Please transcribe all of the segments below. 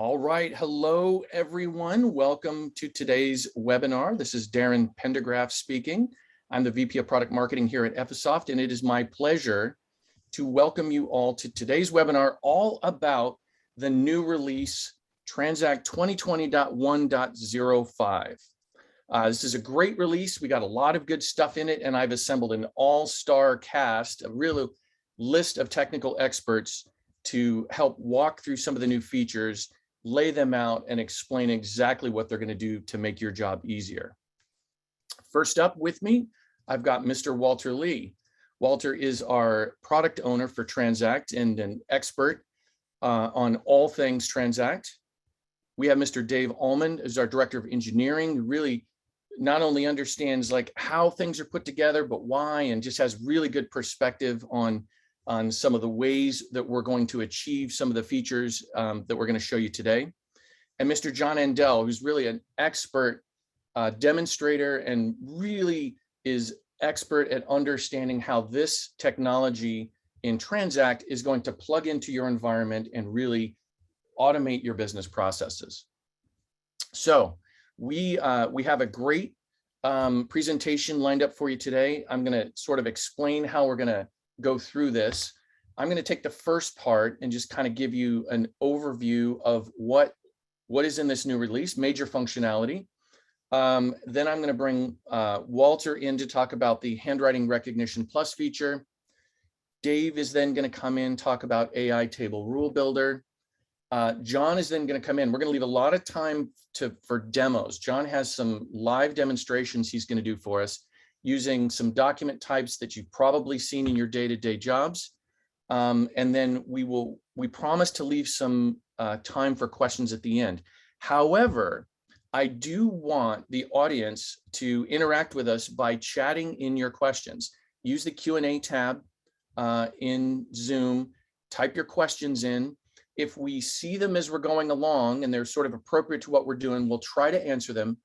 All right. Hello, everyone. Welcome to today's webinar. This is Darren Pendergraph speaking. I'm the VP of Product Marketing here at Ephesoft, and it is my pleasure to welcome you all to today's webinar all about the new release, Transact 2020.1.05. This is a great release. We got a lot of good stuff in it, and I've assembled an all-star cast, a real list of technical experts to help walk through some of the new features, lay them out, and explain exactly what they're going to do to make your job easier. First up with me, I've got Mr. Walter Lee. Walter is our product owner for Transact and an expert on all things Transact. We have Mr. Dave Allman as our director of engineering, who really not only understands like how things are put together, but why, and just has really good perspective on some of the ways that we're going to achieve some of the features that we're going to show you today. And Mr. John Andel, who's really an expert demonstrator and really is expert at understanding how this technology in Transact is going to plug into your environment and really automate your business processes. So we have a great presentation lined up for you today. I'm going to sort of explain how we're going to go through this. I'm going to take the first part and just kind of give you an overview of what is in this new release, major functionality. Then I'm going to bring Walter in to talk about the Handwriting Recognition Plus feature. Dave is then going to come in, talk about AI Table Rule Builder. John is then going to come in. We're going to leave a lot of time for demos. John has some live demonstrations he's going to do for us using some document types that you've probably seen in your day-to-day jobs. And then we promise to leave some time for questions at the end. However, I do want the audience to interact with us by chatting in your questions. Use the Q&A tab in Zoom, type your questions in. If we see them as we're going along and they're sort of appropriate to what we're doing, we'll try to answer them.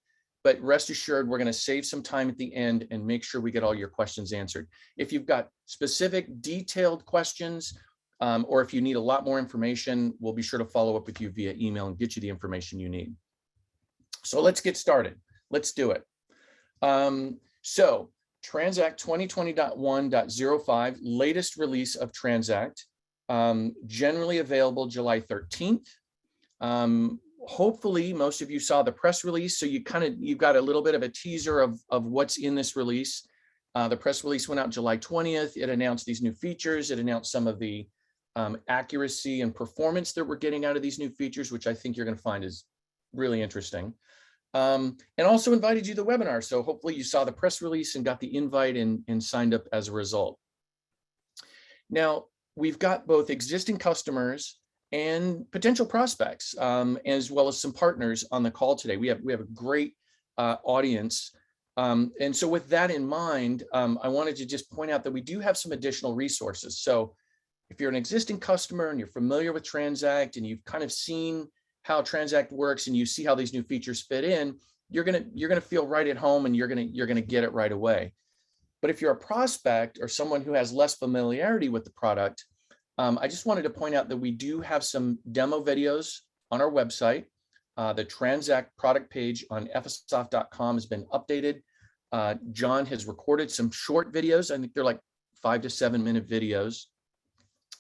But rest assured, we're going to save some time at the end and make sure we get all your questions answered. If you've got specific detailed questions, or if you need a lot more information, we'll be sure to follow up with you via email and get you the information you need. So let's get started. Let's do it. So Transact 2020.1.05, latest release of Transact, generally available July 13th. Hopefully most of you saw the press release, so you've got a little bit of a teaser of what's in this release. The press release went out July 20th. It announced these new features. It announced some of the accuracy and performance that we're getting out of these new features, which I think you're going to find is really interesting. And also invited you to the webinar. So hopefully you saw the press release and got the invite and signed up as a result. Now, we've got both existing customers and potential prospects, as well as some partners on the call today. We have a great audience. And so with that in mind, I wanted to just point out that we do have some additional resources. So if you're an existing customer and you're familiar with Transact and you've kind of seen how Transact works and you see how these new features fit in, you're gonna feel right at home and you're gonna get it right away. But if you're a prospect or someone who has less familiarity with the product, I just wanted to point out that we do have some demo videos on our website. The Transact product page on ephesoft.com has been updated. John has recorded some short videos. I think they're like 5 to 7 minute videos.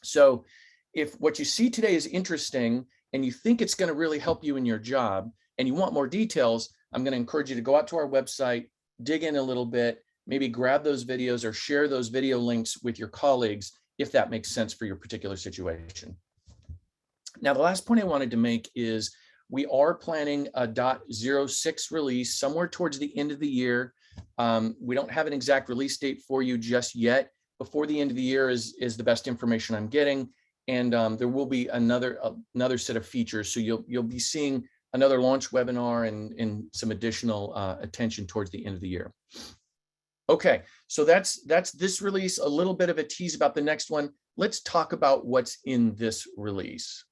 So if what you see today is interesting and you think it's going to really help you in your job and you want more details, I'm going to encourage you to go out to our website, dig in a little bit, maybe grab those videos or share those video links with your colleagues if that makes sense for your particular situation. Now, the last point I wanted to make is we are planning a .06 release somewhere towards the end of the year. We don't have an exact release date for you just yet. Before the end of the year is the best information I'm getting. And there will be another set of features. So you'll be seeing another launch webinar and some additional attention towards the end of the year. Okay, so that's this release, a little bit of a tease about the next one. Let's talk about what's in this release.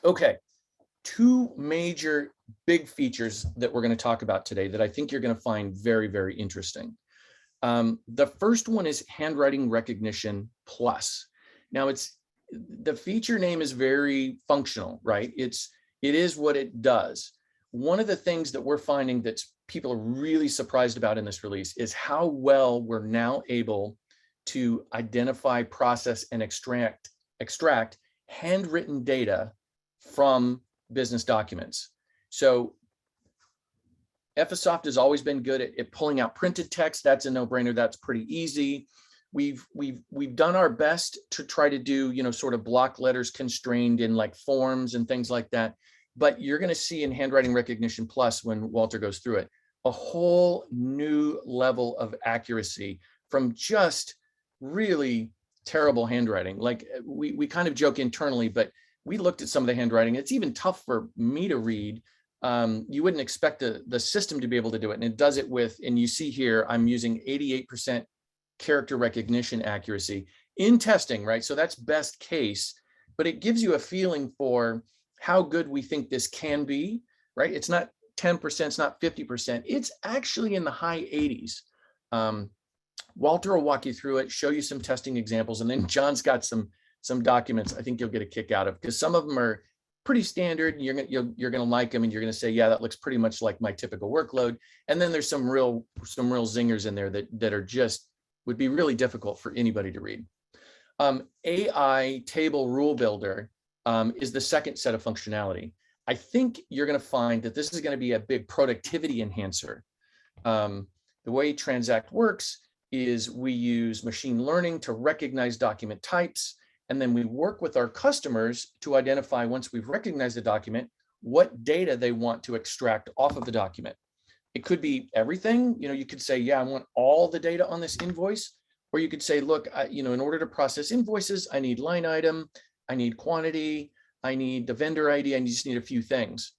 Okay, two major big features that we're going to talk about today that I think you're going to find very, very interesting. The first one is Handwriting Recognition Plus. Now, it's the feature name is very functional, right? It is what it does. One of the things that we're finding that people are really surprised about in this release is how well we're now able to identify, process, and extract handwritten data from business documents. So Ephesoft has always been good at pulling out printed text. That's a no-brainer. That's pretty easy. We've done our best to try to do, sort of block letters constrained in like forms and things like that. But you're going to see in Handwriting Recognition Plus, when Walter goes through it, a whole new level of accuracy from just really terrible handwriting. Like we kind of joke internally, but we looked at some of the handwriting. It's even tough for me to read. You wouldn't expect the system to be able to do it. And it does it with, and you see here, I'm using 88% character recognition accuracy in testing, right? So that's best case, but it gives you a feeling for how good we think this can be, right? It's not 10%, it's not 50%. It's actually in the high 80s. Walter will walk you through it, show you some testing examples, and then John's got some documents I think you'll get a kick out of, because some of them are pretty standard. You're gonna like them, and you're gonna say, yeah, that looks pretty much like my typical workload. And then there's some real zingers in there that are just would be really difficult for anybody to read. AI Table Rule Builder is the second set of functionality. I think you're going to find that this is going to be a big productivity enhancer. The way Transact works is we use machine learning to recognize document types, and then we work with our customers to identify, once we've recognized the document, what data they want to extract off of the document. It could be everything. You could say, yeah, I want all the data on this invoice. Or you could say, look, in order to process invoices, I need line item, I need quantity, I need the vendor ID, I just need a few things.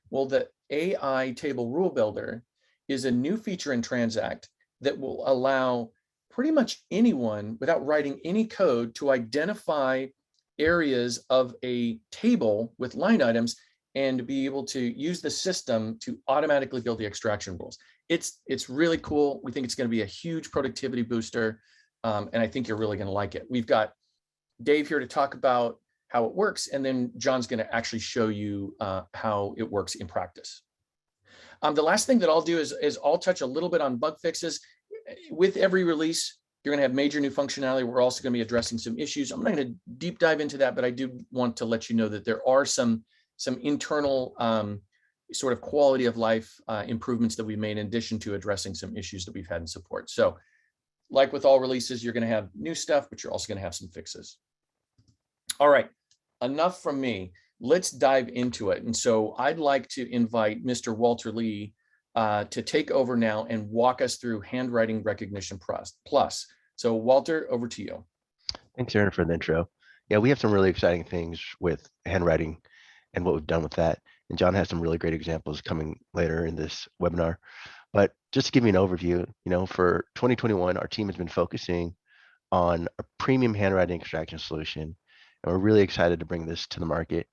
Well, the AI Table Rule Builder is a new feature in Transact that will allow pretty much anyone, without writing any code, to identify areas of a table with line items and be able to use the system to automatically build the extraction rules. It's really cool. We think it's going to be a huge productivity booster, and I think you're really going to like it. We've got Dave here to talk about how it works, and then John's going to actually show you how it works in practice. The last thing that I'll do is I'll touch a little bit on bug fixes. With every release, you're going to have major new functionality. We're also going to be addressing some issues. I'm not going to deep dive into that, but I do want to let you know that there are some internal sort of quality of life improvements that we made, in addition to addressing some issues that we've had in support. So like with all releases, you're going to have new stuff, but you're also going to have some fixes. All right, enough from me. Let's dive into it. And so I'd like to invite Mr. Walter Lee to take over now and walk us through Handwriting Recognition Plus. So Walter, over to you. Thanks, Aaron, for the intro. Yeah, we have some really exciting things with handwriting and what we've done with that. And John has some really great examples coming later in this webinar. But just to give you an overview, for 2021, our team has been focusing on a premium handwriting extraction solution, and we're really excited to bring this to the market.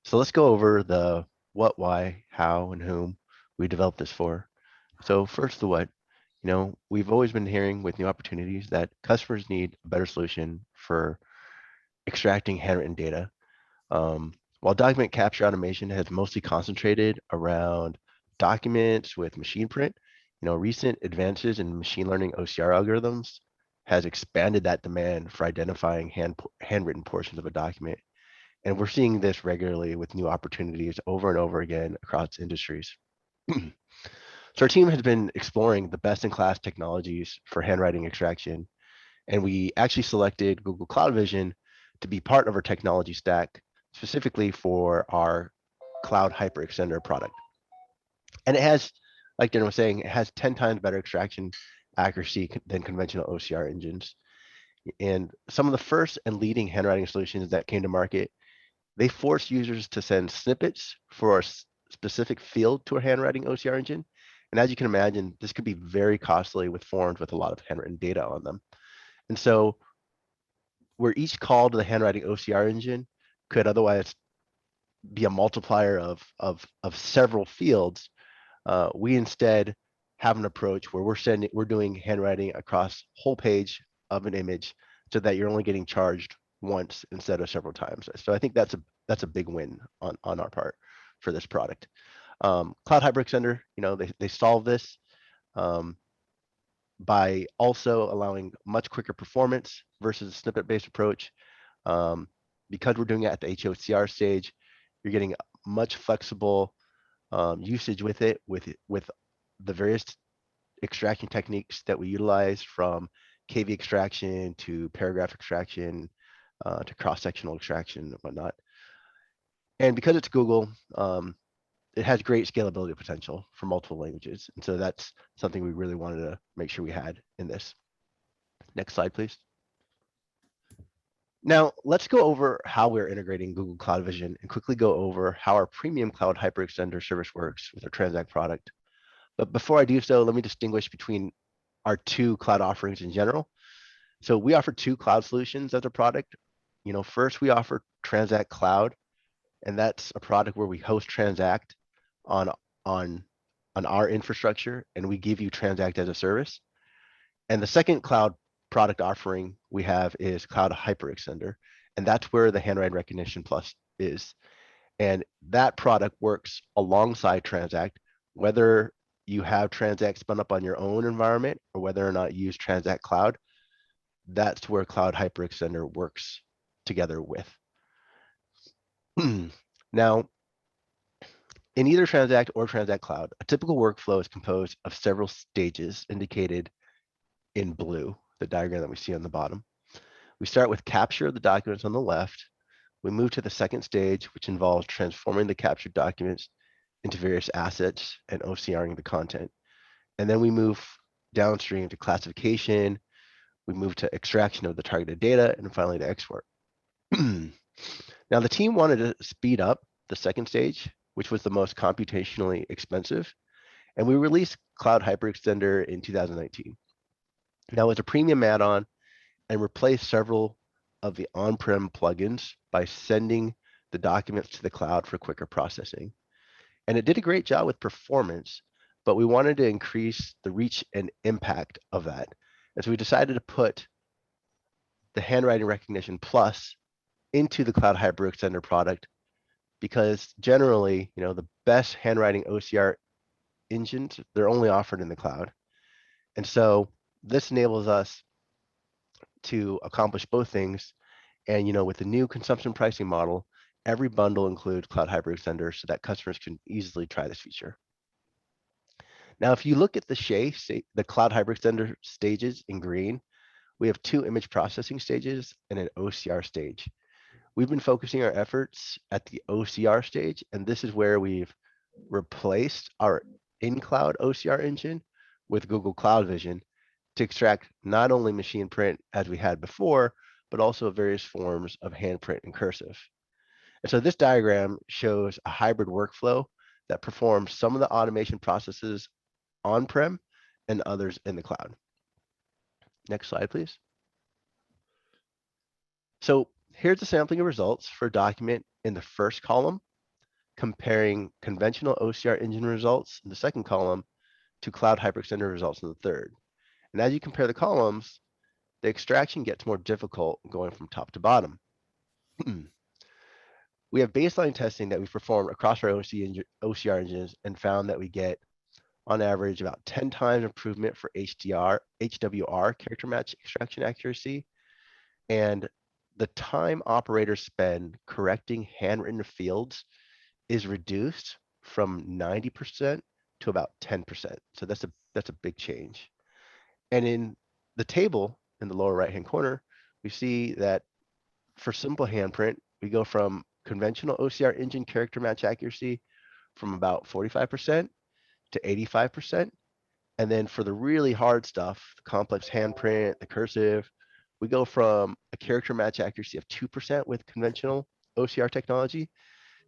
So let's go over the what, why, how, and whom we developed this for. So first, the what. We've always been hearing with new opportunities that customers need a better solution for extracting handwritten data. While document capture automation has mostly concentrated around documents with machine print, recent advances in machine learning OCR algorithms has expanded that demand for identifying handwritten portions of a document. And we're seeing this regularly with new opportunities over and over again across industries. So our team has been exploring the best-in-class technologies for handwriting extraction, and we actually selected Google Cloud Vision to be part of our technology stack, specifically for our Cloud Hyperextender product. And it has, like Darren was saying, it has 10 times better extraction accuracy than conventional OCR engines. And some of the first and leading handwriting solutions that came to market, they force users to send snippets for a specific field to a handwriting OCR engine. And as you can imagine, this could be very costly with forms with a lot of handwritten data on them. And so where each call to the handwriting OCR engine could otherwise be a multiplier of several fields, we instead have an approach where we're doing handwriting across whole page of an image, so that you're only getting charged once instead of several times. So I think that's a big win on our part for this product. Cloud Hyperextender, they solve this by also allowing much quicker performance versus a snippet-based approach. Because we're doing it at the HOCR stage, you're getting much flexible usage with it, with the various extraction techniques that we utilize, from KV extraction to paragraph extraction to cross-sectional extraction and whatnot. And because it's Google, it has great scalability potential for multiple languages. And so that's something we really wanted to make sure we had in this. Next slide, please. Now, let's go over how we're integrating Google Cloud Vision and quickly go over how our premium cloud hyperextender service works with our Transact product. But before I do so, let me distinguish between our two cloud offerings in general. So we offer two cloud solutions as a product. First we offer Transact Cloud, and that's a product where we host Transact on our infrastructure, and we give you Transact as a service. And the second cloud product offering we have is Cloud Hyperextender, and that's where the Handwriting Recognition Plus is. And that product works alongside Transact, whether you have Transact spun up on your own environment or whether or not you use Transact Cloud. That's where Cloud Hyperextender works together with. Now, in either Transact or Transact Cloud, a typical workflow is composed of several stages indicated in blue, the diagram that we see on the bottom. We start with capture of the documents on the left. We move to the second stage, which involves transforming the captured documents into various assets and OCRing the content. And then we move downstream to classification. We move to extraction of the targeted data, and finally to export. Now, the team wanted to speed up the second stage, which was the most computationally expensive, and we released Cloud Hyperextender in 2019. Now, it's a premium add-on and replaced several of the on-prem plugins by sending the documents to the cloud for quicker processing. And it did a great job with performance, but we wanted to increase the reach and impact of that. And so we decided to put the Handwriting Recognition Plus into the Cloud Hyperextender product, because generally, the best handwriting OCR engines, they're only offered in the cloud. And so this enables us to accomplish both things. And with the new consumption pricing model, every bundle includes Cloud Hyperextender so that customers can easily try this feature. Now, if you look at the Cloud Hyperextender stages in green, we have two image processing stages and an OCR stage. We've been focusing our efforts at the OCR stage, and this is where we've replaced our in-cloud OCR engine with Google Cloud Vision to extract not only machine print as we had before, but also various forms of handprint and cursive. And so this diagram shows a hybrid workflow that performs some of the automation processes on-prem and others in the cloud. Next slide, please. So here's a sampling of results for a document in the first column, comparing conventional OCR engine results in the second column to Cloud Hyperextender results in the third. And as you compare the columns, the extraction gets more difficult going from top to bottom. We have baseline testing that we've performed across our OCR engines and found that we get, on average, about 10 times improvement for HWR character match extraction accuracy, and the time operators spend correcting handwritten fields is reduced from 90% to about 10%. So that's a big change. And in the table in the lower right-hand corner, we see that for simple handprint, we go from conventional OCR engine character match accuracy from about 45% to 85%. And then for the really hard stuff, the complex handprint, the cursive, we go from a character match accuracy of 2% with conventional OCR technology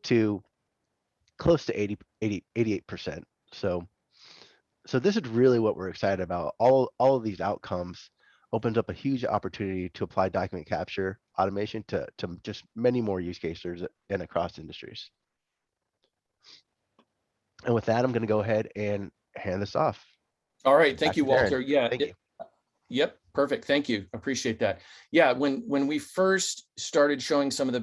to close to 88%. So this is really what we're excited about. All of these outcomes opens up a huge opportunity to apply document capture automation to just many more use cases and across industries. And with that, I'm going to go ahead and hand this off. All right. Thank you, Walter. Yeah. Thank you. Yep. Perfect. Thank you. Appreciate that. Yeah, when we first started showing some of the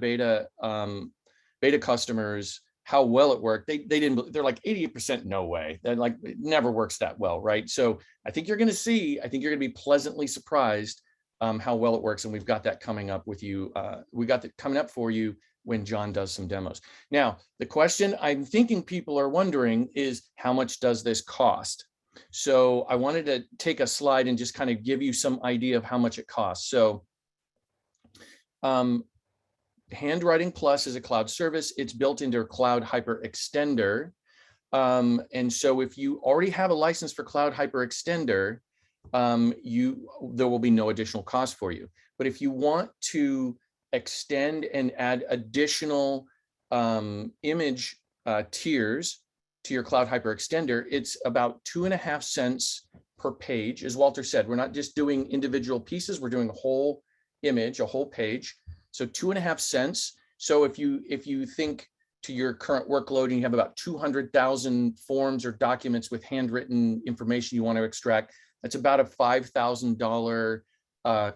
beta customers how well it worked, they're like 88% no way. They're like, it never works that well, right? So I think you're going to be pleasantly surprised how well it works, and we've got that coming up with you. We got that coming up for you when John does some demos. Now, the question I'm thinking people are wondering is, how much does this cost? So I wanted to take a slide and just kind of give you some idea of how much it costs. So Handwriting Plus is a cloud service. It's built into a Cloud Hyperextender. And so if you already have a license for Cloud Hyperextender, there will be no additional cost for you. But if you want to extend and add additional image tiers to your Cloud Hyperextender, it's about 2.5 cents per page. As Walter said, we're not just doing individual pieces, we're doing a whole image, a whole page. So 2.5 cents. So if you think to your current workload and you have about 200,000 forms or documents with handwritten information you want to extract, that's about a $5,000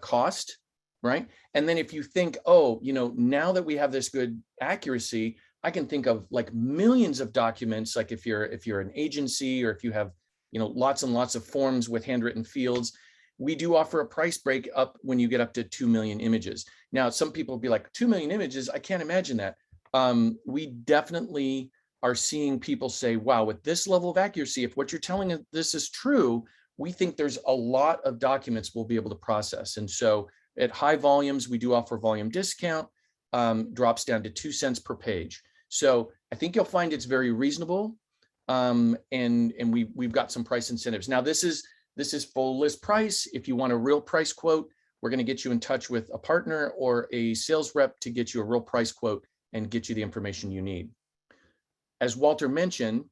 cost, right? And then if you think, oh, now that we have this good accuracy, I can think of like millions of documents. Like if you're an agency, or if you have lots and lots of forms with handwritten fields, we do offer a price break up when you get up to 2 million images. Now, some people will be like, 2 million images, I can't imagine that. We definitely are seeing people say, wow, with this level of accuracy, if what you're telling us this is true, we think there's a lot of documents we'll be able to process. And so at high volumes, we do offer volume discount, drops down to 2 cents per page. So I think you'll find it's very reasonable. And we've got some price incentives. Now, this is full list price. If you want a real price quote, we're going to get you in touch with a partner or a sales rep to get you a real price quote and get you the information you need. As Walter mentioned,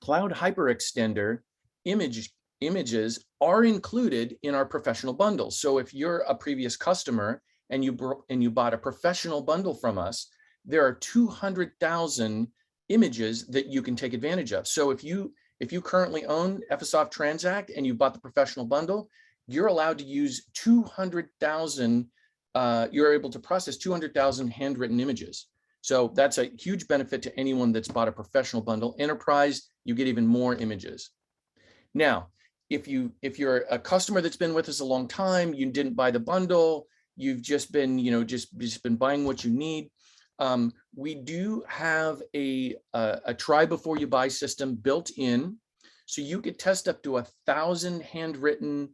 Cloud Hyperextender images are included in our professional bundles. So if you're a previous customer and you bought a professional bundle from us, there are 200,000 images that you can take advantage of. So if you currently own Ephesoft Transact and you bought the professional bundle, you're allowed to use 200,000. You're able to process 200,000 handwritten images. So that's a huge benefit to anyone that's bought a professional bundle. Enterprise, you get even more images. Now, if you're a customer that's been with us a long time, you didn't buy the bundle, you've just been been buying what you need. We do have a try before you buy system built in, so you could test up to 1,000 handwritten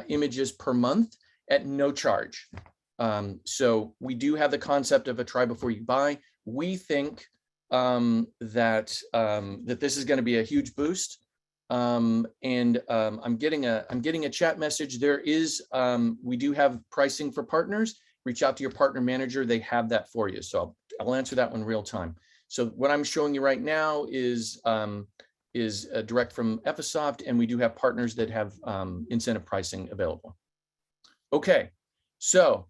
images per month at no charge. So we do have the concept of a try before you buy. We think that this is going to be a huge boost. I'm getting a chat message. We do have pricing for partners. Reach out to your partner manager. They have that for you. So I'll answer that one real time. So what I'm showing you right now is direct from Ephesoft, and we do have partners that have incentive pricing available. Okay, so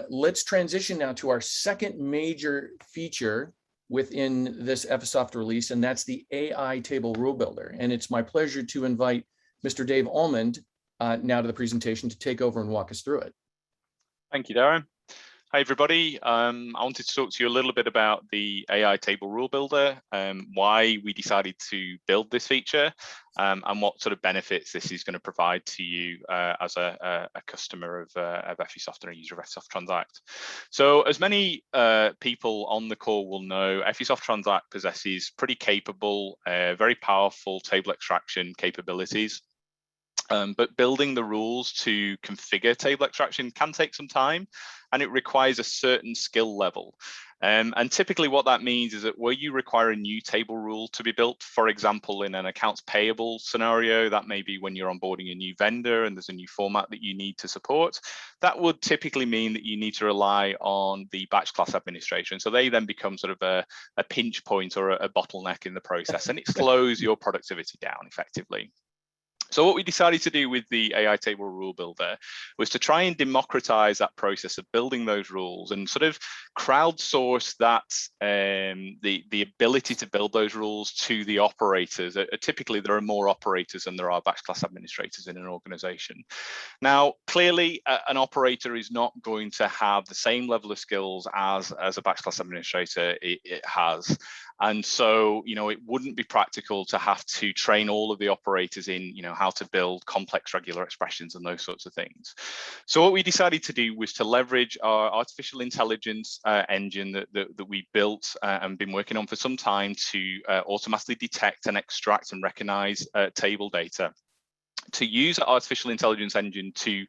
let's transition now to our second major feature within this Ephesoft release, and that's the AI Table Rule Builder. And it's my pleasure to invite Mr. Dave Almond now to the presentation to take over and walk us through it. Thank you, Darren. Hi, everybody. I wanted to talk to you a little bit about the AI Table Rule Builder, why we decided to build this feature, and what sort of benefits this is going to provide to you as a customer of Ephesoft and a user of Ephesoft Transact. So as many people on the call will know, Ephesoft Transact possesses pretty capable, very powerful table extraction capabilities. But building the rules to configure table extraction can take some time, and it requires a certain skill level. And typically what that means is that where you require a new table rule to be built, for example, in an accounts payable scenario, that may be when you're onboarding a new vendor and there's a new format that you need to support, that would typically mean that you need to rely on the batch class administration. So they then become sort of a pinch point or a bottleneck in the process, and it slows your productivity down effectively. So what we decided to do with the AI table rule builder was to try and democratize that process of building those rules and sort of crowdsource that the ability to build those rules to the operators. Typically, there are more operators than there are batch class administrators in an organization. Now, clearly, an operator is not going to have the same level of skills as a batch class administrator it has. And so, it wouldn't be practical to have to train all of the operators in, how to build complex regular expressions and those sorts of things. So what we decided to do was to leverage our artificial intelligence engine that we built and been working on for some time to automatically detect and extract and recognize table data. To use our artificial intelligence engine to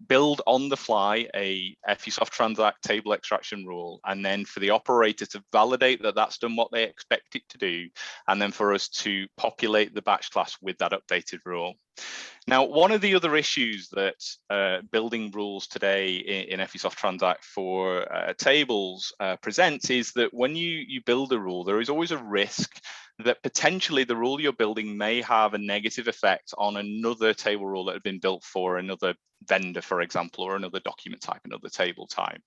build on the fly a Ephesoft Transact table extraction rule, and then for the operator to validate that that's done what they expect it to do, and then for us to populate the batch class with that updated rule. Now, one of the other issues that building rules today in Ephesoft Transact for tables presents is that when you build a rule, there is always a risk that potentially the rule you're building may have a negative effect on another table rule that had been built for another vendor, for example, or another document type, another table type.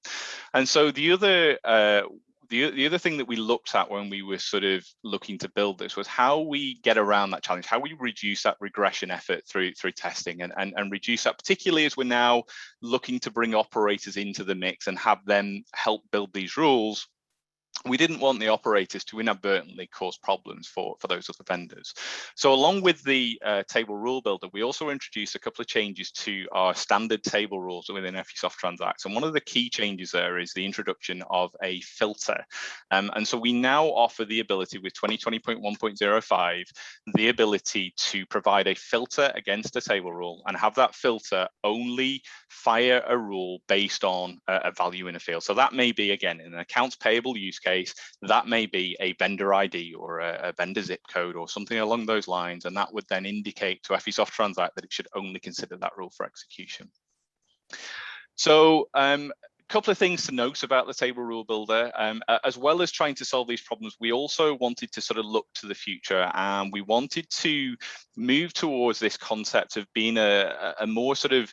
And so the other thing that we looked at when we were sort of looking to build this was how we get around that challenge, how we reduce that regression effort through testing and reduce that, particularly as we're now looking to bring operators into the mix and have them help build these rules. We didn't want the operators to inadvertently cause problems for those other vendors. So along with the table rule builder, we also introduced a couple of changes to our standard table rules within Ephesoft Transact. And one of the key changes there is the introduction of a filter. And so we now offer the ability with 2020.1.05, the ability to provide a filter against a table rule and have that filter only fire a rule based on a value in a field. So that may be, again, in an accounts payable use case, that may be a vendor ID or a vendor zip code or something along those lines, and that would then indicate to Ephesoft Transact that it should only consider that rule for execution. So a couple of things to note about the table rule builder. As well as trying to solve these problems, we also wanted to sort of look to the future, and we wanted to move towards this concept of being a more sort of,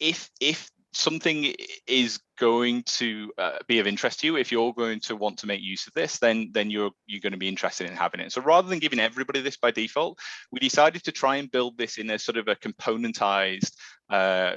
if something is going to be of interest to you, if you're going to want to make use of this, then you're going to be interested in having it. So rather than giving everybody this by default, we decided to try and build this in a sort of a componentized,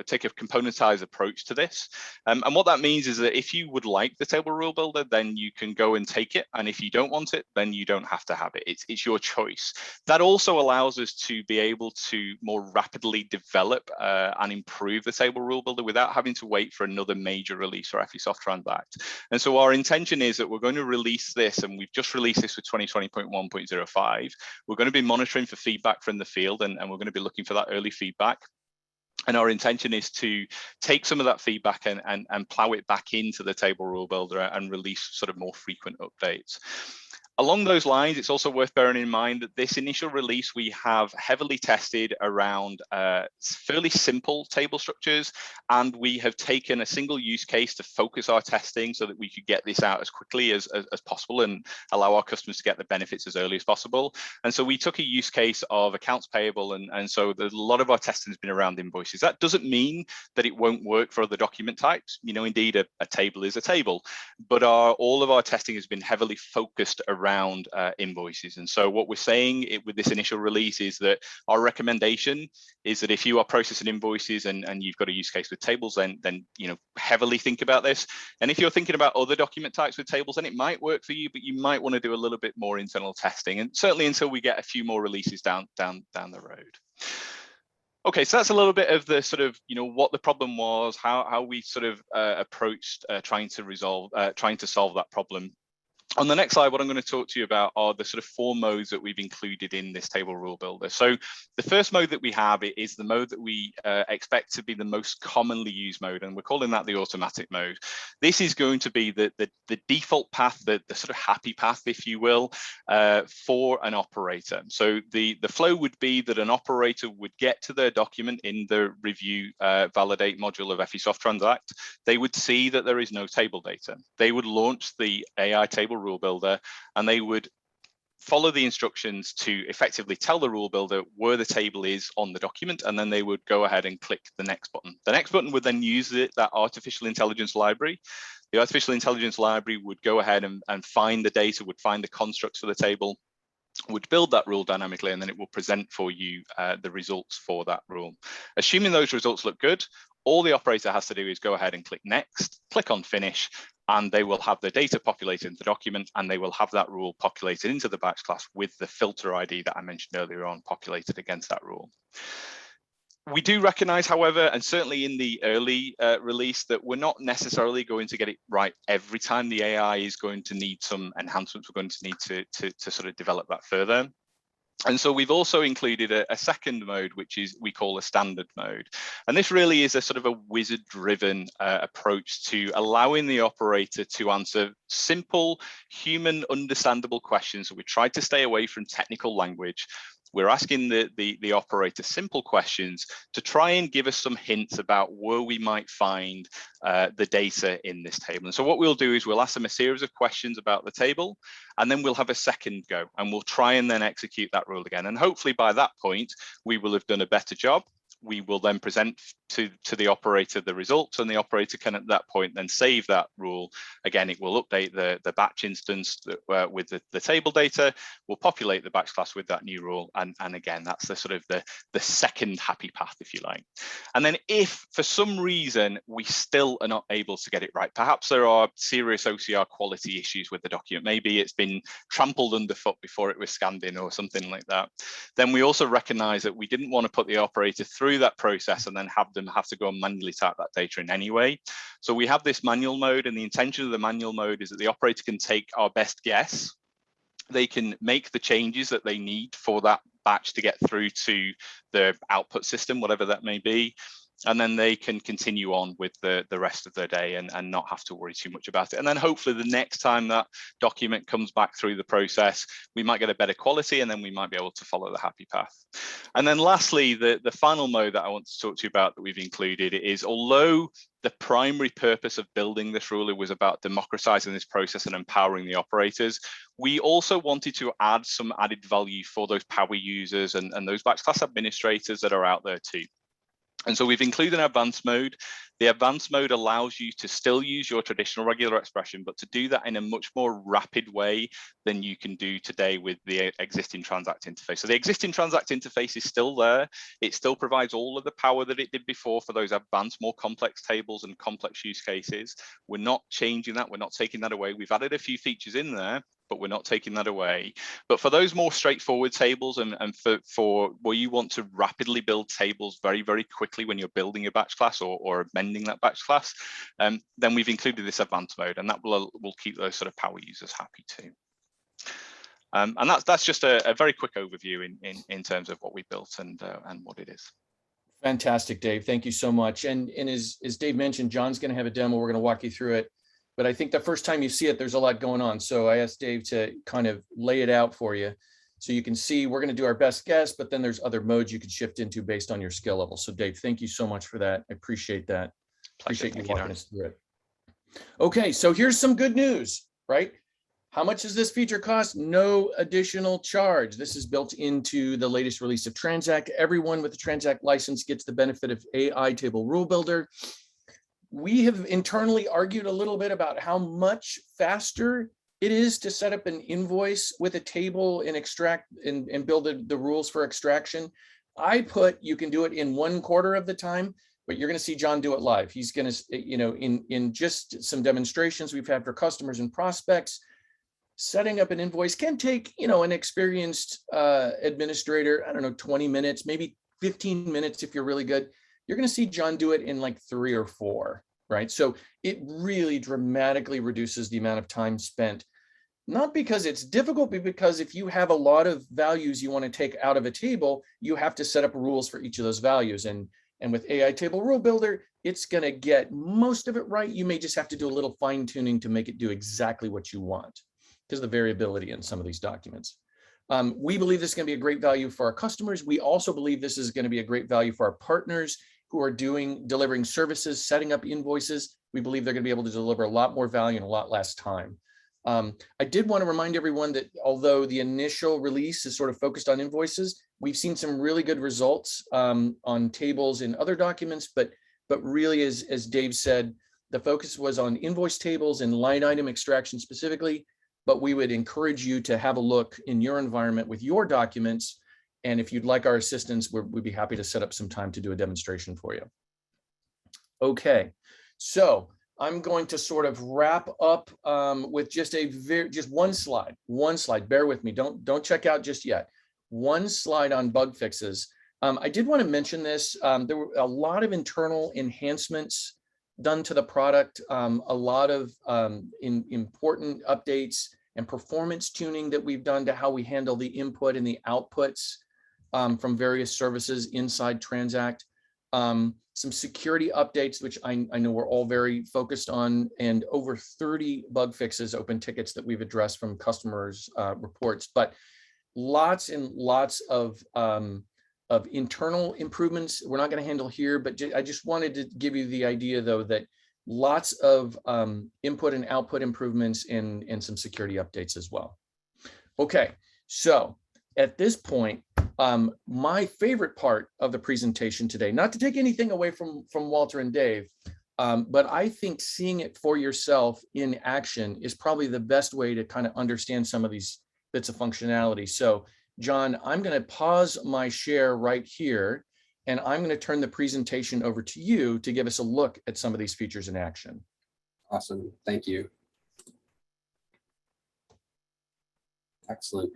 take a componentized approach to this. And what that means is that if you would like the table rule builder, then you can go and take it. And if you don't want it, then you don't have to have it. It's your choice. That also allows us to be able to more rapidly develop and improve the table rule builder without having to wait for another major release for Ephesoft Transact. And so our intention is that we're going to release this, and we've just released this with 2020.1.05. We're going to be monitoring for feedback from the field, and we're going to be looking for that early feedback. And our intention is to take some of that feedback and plow it back into the table rule builder and release sort of more frequent updates. Along those lines, it's also worth bearing in mind that this initial release we have heavily tested around fairly simple table structures, and we have taken a single use case to focus our testing so that we could get this out as quickly as possible and allow our customers to get the benefits as early as possible. And so we took a use case of accounts payable, and so a lot of our testing has been around invoices. That doesn't mean that it won't work for other document types. Indeed, a table is a table, but all of our testing has been heavily focused around invoices. And so what we're saying with this initial release is that our recommendation is that if you are processing invoices and you've got a use case with tables, then heavily think about this. And if you're thinking about other document types with tables, then it might work for you, but you might want to do a little bit more internal testing, and certainly until we get a few more releases down the road. Okay, so that's a little bit of the sort of, what the problem was, how we sort of approached trying to solve that problem. On the next slide, what I'm going to talk to you about are the sort of 4 modes that we've included in this table rule builder. So the first mode that we have is the mode that we expect to be the most commonly used mode, and we're calling that the automatic mode. This is going to be the default path, the sort of happy path, if you will, for an operator. So the flow would be that an operator would get to their document in the review validate module of Ephesoft Transact. They would see that there is no table data. They would launch the AI table rule builder, and they would follow the instructions to effectively tell the rule builder where the table is on the document, and then they would go ahead and click the next button. The next button would then use that artificial intelligence library. The artificial intelligence library would go ahead and find the data, would find the constructs for the table, would build that rule dynamically, and then it will present for you the results for that rule. Assuming those results look good, all the operator has to do is go ahead and click next, click on finish, and they will have the data populated into the document, and they will have that rule populated into the batch class with the filter ID that I mentioned earlier on populated against that rule. We do recognize, however, and certainly in the early release, that we're not necessarily going to get it right every time. The AI is going to need some enhancements. We're going to need to sort of develop that further. And so we've also included a second mode, which is we call a standard mode. And this really is a sort of a wizard-driven approach to allowing the operator to answer simple, human understandable questions. So we tried to stay away from technical language. We're asking the operator simple questions to try and give us some hints about where we might find the data in this table. And so what we'll do is we'll ask them a series of questions about the table, and then we'll have a second go, and we'll try and then execute that rule again. And hopefully by that point, we will have done a better job. We will then present to the operator the results, and the operator can at that point then save that rule. Again, it will update the batch instance with the table data, will populate the batch class with that new rule, and again, that's the sort of the second happy path, if you like. And then if for some reason we still are not able to get it right, perhaps there are serious OCR quality issues with the document, maybe it's been trampled underfoot before it was scanned in or something like that, then we also recognize that we didn't want to put the operator through that process and then have them have to go and manually type that data in anyway. So we have this manual mode, and the intention of the manual mode is that the operator can take our best guess. They can make the changes that they need for that batch to get through to the output system, whatever that may be. And then they can continue on with the rest of their day and not have to worry too much about it. And then hopefully the next time that document comes back through the process, we might get a better quality, and then we might be able to follow the happy path. And then lastly, the final mode that I want to talk to you about that we've included is, although the primary purpose of building this rule was about democratizing this process and empowering the operators, we also wanted to add some added value for those power users and those batch class administrators that are out there too. And so we've included an advanced mode. The advanced mode allows you to still use your traditional regular expression, but to do that in a much more rapid way than you can do today with the existing Transact interface. So the existing Transact interface is still there. It still provides all of the power that it did before for those advanced, more complex tables and complex use cases. We're not changing that. We're not taking that away. We've added a few features in there, but we're not taking that away. But for those more straightforward tables and for where you want to rapidly build tables very, very quickly when you're building a batch class or amending that batch class, then we've included this advanced mode, and that will keep those sort of power users happy too. And that's just a very quick overview in terms of what we built and what it is. Fantastic, Dave. Thank you so much. And as Dave mentioned, John's going to have a demo. We're going to walk you through it. But I think the first time you see it, there's a lot going on. So I asked Dave to kind of lay it out for you. So you can see we're going to do our best guess, but then there's other modes you can shift into based on your skill level. So Dave, thank you so much for that. I appreciate that. Appreciate you walking us through it. Okay, so here's some good news, right? How much does this feature cost? No additional charge. This is built into the latest release of Transact. Everyone with the Transact license gets the benefit of AI Table Rule Builder. We have internally argued a little bit about how much faster it is to set up an invoice with a table and extract and build the rules for extraction. I put you can do it in 1/4 of the time, but you're going to see John do it live. He's going to, in just some demonstrations we've had for customers and prospects, setting up an invoice can take, an experienced administrator, 20 minutes, maybe 15 minutes if you're really good. You're going to see John do it in like 3 or 4, right? So it really dramatically reduces the amount of time spent, not because it's difficult, but because if you have a lot of values you want to take out of a table, you have to set up rules for each of those values. And with AI Table Rule Builder, it's going to get most of it right. You may just have to do a little fine tuning to make it do exactly what you want because of the variability in some of these documents. We believe this is going to be a great value for our customers. We also believe this is going to be a great value for our partners who are delivering services, setting up invoices. We believe they're going to be able to deliver a lot more value in a lot less time. I did want to remind everyone that although the initial release is sort of focused on invoices, we've seen some really good results on tables in other documents, but really, as Dave said, the focus was on invoice tables and line item extraction specifically, but we would encourage you to have a look in your environment with your documents. And if you'd like our assistance, we'd be happy to set up some time to do a demonstration for you. Okay, so I'm going to sort of wrap up with just one slide. Bear with me. Don't check out just yet. One slide on bug fixes. I did want to mention this. There were a lot of internal enhancements done to the product, a lot of important updates and performance tuning that we've done to how we handle the input and the outputs from various services inside Transact. Some security updates, which I know we're all very focused on, and over 30 bug fixes, open tickets that we've addressed from customers' reports, but lots and lots of internal improvements we're not going to handle here, but I just wanted to give you the idea, though, that lots of input and output improvements and some security updates as well. Okay, so at this point, my favorite part of the presentation today, not to take anything away from Walter and Dave, but I think seeing it for yourself in action is probably the best way to kind of understand some of these bits of functionality. So John, I'm going to pause my share right here, and I'm going to turn the presentation over to you to give us a look at some of these features in action. Awesome. Thank you. Excellent.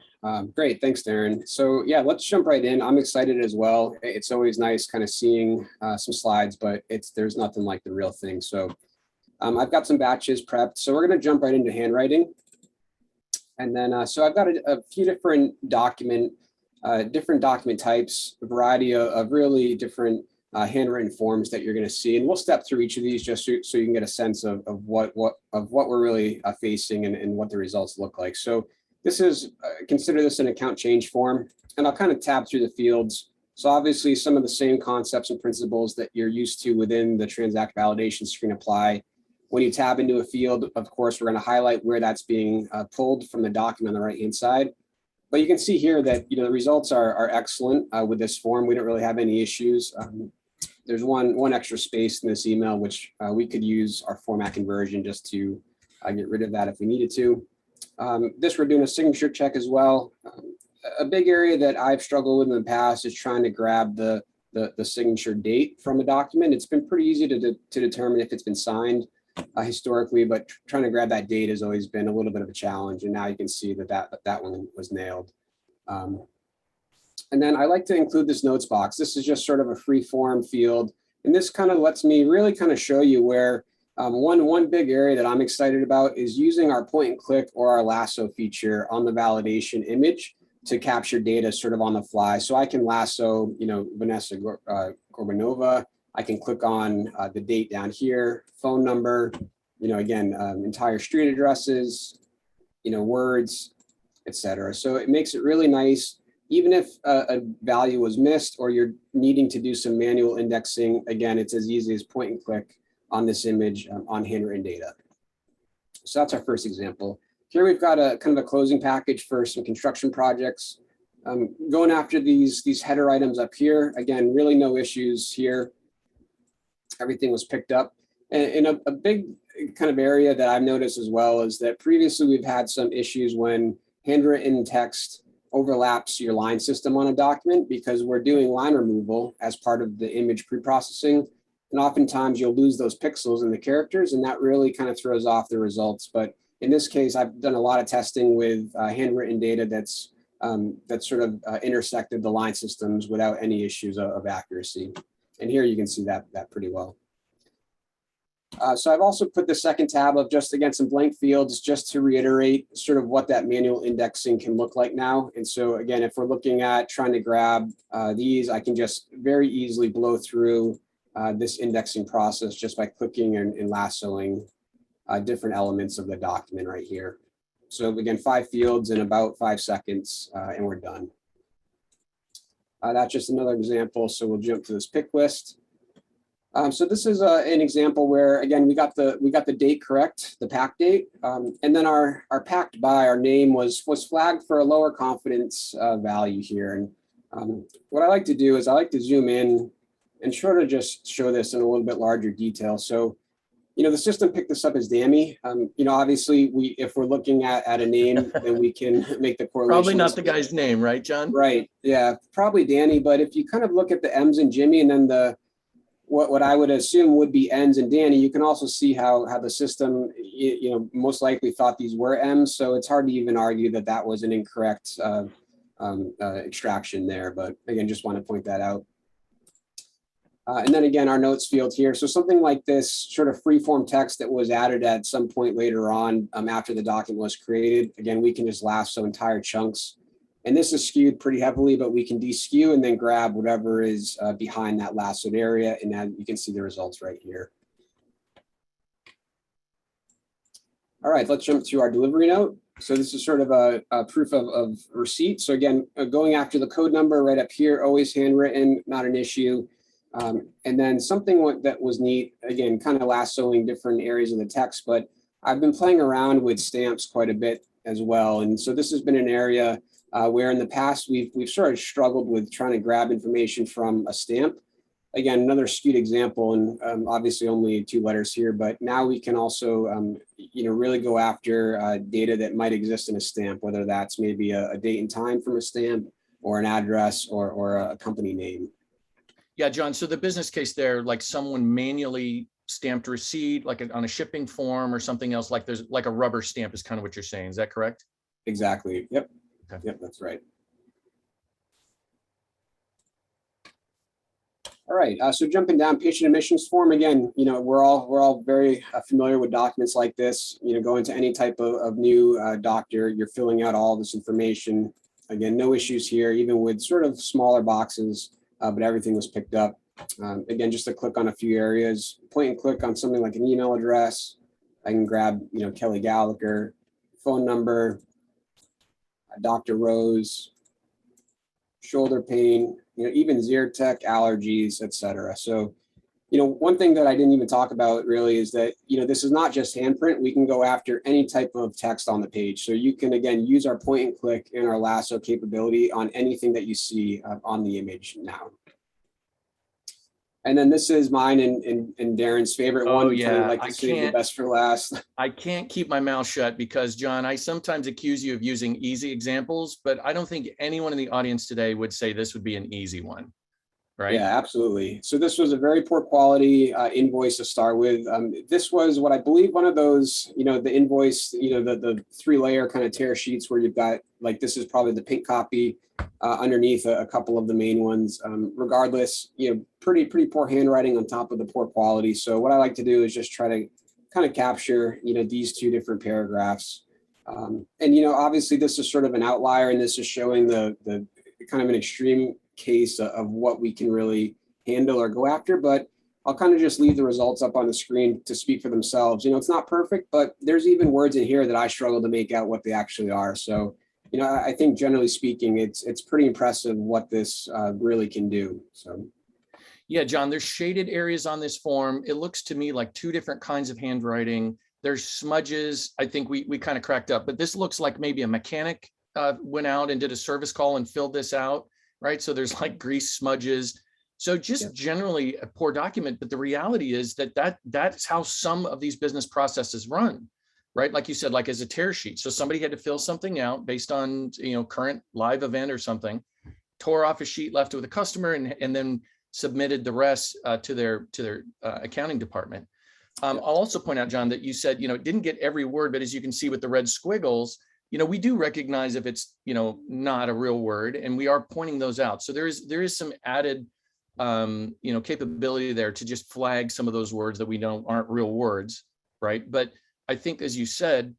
Great. Thanks, Darren. So yeah, let's jump right in. I'm excited as well. It's always nice kind of seeing some slides, but there's nothing like the real thing. So I've got some batches prepped. So we're going to jump right into handwriting. And then, so I've got a few different document types, a variety of really different handwritten forms that you're going to see. And we'll step through each of these just so you can get a sense of what we're really facing and what the results look like. So this is, consider this an account change form, and I'll kind of tab through the fields. So obviously some of the same concepts and principles that you're used to within the Transact validation screen apply. When you tab into a field, of course, we're going to highlight where that's being pulled from the document on the right-hand side. But you can see here that the results are excellent with this form. We don't really have any issues. There's one extra space in this email, which we could use our format conversion just to get rid of that if we needed to. This, we're doing a signature check as well. A big area that I've struggled with in the past is trying to grab the signature date from a document. It's been pretty easy to determine if it's been signed historically, but trying to grab that date has always been a little bit of a challenge. And now you can see that one was nailed. And then I like to include this notes box. This is just sort of a free form field. And this kind of lets me really kind of show you where one big area that I'm excited about is using our point and click or our lasso feature on the validation image to capture data sort of on the fly. So I can lasso, Vanessa Gorbanova. I can click on the date down here, phone number, again, entire street addresses, words, etc. So it makes it really nice. Even if a value was missed or you're needing to do some manual indexing, again, it's as easy as point and click on this image on handwritten data. So that's our first example. Here we've got a kind of a closing package for some construction projects. Going after these header items up here, again, really no issues here. Everything was picked up. And a big kind of area that I've noticed as well is that previously we've had some issues when handwritten text overlaps your line system on a document because we're doing line removal as part of the image preprocessing. And oftentimes you'll lose those pixels in the characters, and that really kind of throws off the results. But in this case, I've done a lot of testing with handwritten data that's sort of intersected the line systems without any issues of accuracy. And here you can see that pretty well. So I've also put the second tab of just, again, some blank fields just to reiterate sort of what that manual indexing can look like now. And so again, if we're looking at trying to grab these, I can just very easily blow through this indexing process just by clicking and lassoing different elements of the document right here. So again, 5 fields in about 5 seconds, and we're done. That's just another example. So we'll jump to this pick list. So this is an example where, again, we got the date correct, the pack date, and then our packed by, our name was flagged for a lower confidence value here. And what I like to do is I like to zoom in and sort of just show this in a little bit larger detail. So, the system picked this up as Dammy. Obviously, if we're looking at a name, then we can make the correlation. Probably not the guy's name, right, John? Right. Yeah, probably Danny. But if you kind of look at the M's and Jimmy, and then what I would assume would be N's and Danny, you can also see how the system, most likely thought these were M's. So it's hard to even argue that that was an incorrect extraction there. But again, just want to point that out. And then again, our notes field here. So something like this sort of free-form text that was added at some point later on after the document was created. Again, we can just lasso entire chunks. And this is skewed pretty heavily, but we can deskew and then grab whatever is behind that lassoed area. And then you can see the results right here. All right, let's jump to our delivery note. So this is sort of a proof of receipt. So again, going after the code number right up here, always handwritten, not an issue. And then something that was neat, again, kind of lassoing different areas of the text, but I've been playing around with stamps quite a bit as well. And so this has been an area where in the past we've sort of struggled with trying to grab information from a stamp. Again, another skewed example, and obviously only 2 letters here, but now we can also, really go after data that might exist in a stamp, whether that's maybe a date and time from a stamp or an address or a company name. Yeah, John, so the business case there, like someone manually stamped a receipt, like on a shipping form or something else, like there's like a rubber stamp is kind of what you're saying. Is that correct? Exactly. Yep. Okay. Yep, that's right. All right, so jumping down, patient admissions form, again, we're all very familiar with documents like this. Going to any type of new doctor, you're filling out all this information. Again, no issues here, even with sort of smaller boxes, but everything was picked up. Again, just to click on a few areas, point and click on something like an email address. I can grab, Kelly Gallagher, phone number, Dr. Rose, shoulder pain, even Zyrtec, allergies, etc. So, one thing that I didn't even talk about really is that, this is not just handprint. We can go after any type of text on the page. So you can, again, use our point and click and our lasso capability on anything that you see on the image now. And then this is mine and Darren's favorite one. Oh yeah, like to save the best for last. I can't keep my mouth shut because, John, I sometimes accuse you of using easy examples, but I don't think anyone in the audience today would say this would be an easy one, right? Yeah, absolutely. So this was a very poor quality invoice to start with. This was what I believe one of those, the invoice, the 3-layer kind of tear sheets where you've got, like, this is probably the pink copy underneath a couple of the main ones. Regardless, pretty poor handwriting on top of the poor quality. So what I like to do is just try to kind of capture, these 2 different paragraphs. And, obviously this is sort of an outlier, and this is showing the kind of an extreme case of what we can really handle or go after, but I'll kind of just leave the results up on the screen to speak for themselves. It's not perfect, but there's even words in here that I struggle to make out what they actually are. So, I think generally speaking, it's pretty impressive what this really can do. So. Yeah, John, there's shaded areas on this form. It looks to me like 2 different kinds of handwriting. There's smudges. I think we kind of cracked up, but this looks like maybe a mechanic went out and did a service call and filled this out, right? So there's like grease smudges. So just generally a poor document, but the reality is that's how some of these business processes run, right? Like you said, like as a tear sheet. So somebody had to fill something out based on, current live event or something, tore off a sheet, left it with a customer, and then submitted the rest to their accounting department. I'll also point out, John, that you said, it didn't get every word, but as you can see with the red squiggles, we do recognize if it's, not a real word, and we are pointing those out. So there is some added, capability there to just flag some of those words that we know aren't real words, right? But I think, as you said,